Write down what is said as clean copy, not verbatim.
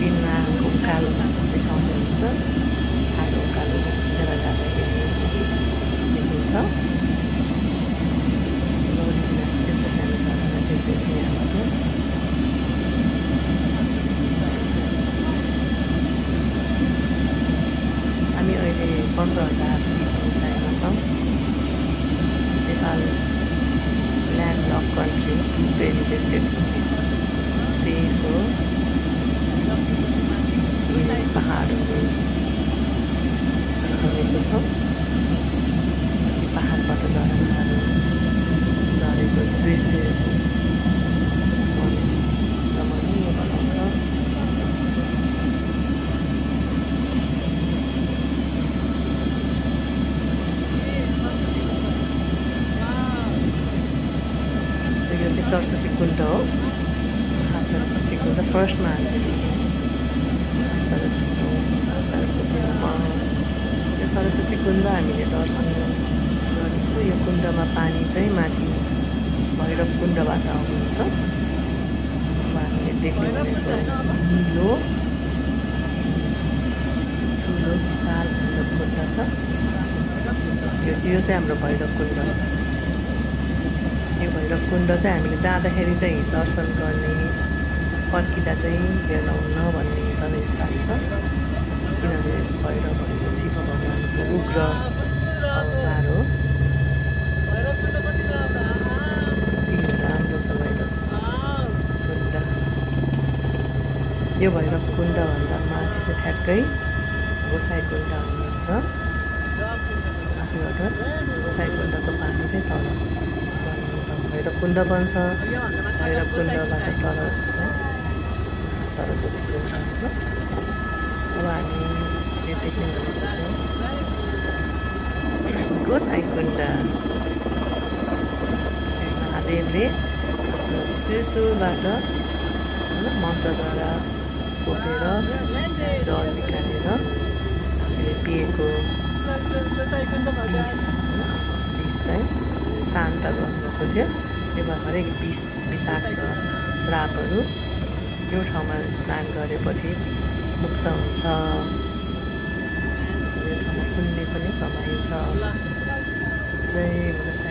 पिनाको उकालो देखाउँदै हुन्छ ठाडो उकालो हिँडेर जाँदाखेरि देखिन्छ गौरी पिनाक त्यसपछि हामी झरना देख्दैछौँ यहाँबाट हामी अहिले 15,000 फिट उचाइमा छौँ नेपाल ल्यान्डलक कन्ट्री हो भेरी बेस्टेड देश हो पहाडहरू बनेको छ ती पहाडबाट झरनाहरू झरेको दृश्य मन रमणीय बनाउँछ यो चाहिँ सरस्वती कुण्ड हो महासरस्वती कुण्ड फर्स्टमा हामीले देख्यौँ सरस्वती यो सरस्वती कुण्ड हामीले दर्शन गरिन्छ यो कुण्डमा पानी चाहिँ माथि भैरव कुण्डबाट आउनुहुन्छ अब हामीले देख्ने भनेको निलो ठुलो विशाल भैरव कुण्ड छ यो चाहिँ हाम्रो भैरव कुण्ड हो यो भैरव कुण्ड चाहिँ हामीले जाँदाखेरि चाहिँ दर्शन गर्ने फर्किँदा चाहिँ लिएर हुन्न भन्ने जनविश्वास छ किनभने भैरव भनेको शिव भगवानको उग्र अवतार हो अति राम्रो छ भैरव कुण्ड यो भैरव कुण्डभन्दा माथि चाहिँ ठ्याक्कै गोसाई कुण्ड हुनुहुन्छ माथिबाट गोसाई कुण्डको पानी चाहिँ तल भैरव कुण्ड बन्छ भैरव कुण्डबाट तल चाहिँ सरस्वती कुण्ड हुन्छ अब हामी यो देख्ने भनेको चाहिँ गोसाई कुण्ड श्री महादेवले आफ्नो त्रिशूलबाट होइन मन्त्रद्वारा कोपेर जल निकालेर आफूले पिएको विष चाहिँ शान्त गर्नुभएको थियो त्यही भएर हरेक विषाक्त श्रापहरू यो ठाउँमा स्नान गरेपछि मुक्त हुन्छ यो ठाउँमा पुण्य पनि कमाइन्छ जय गोसाई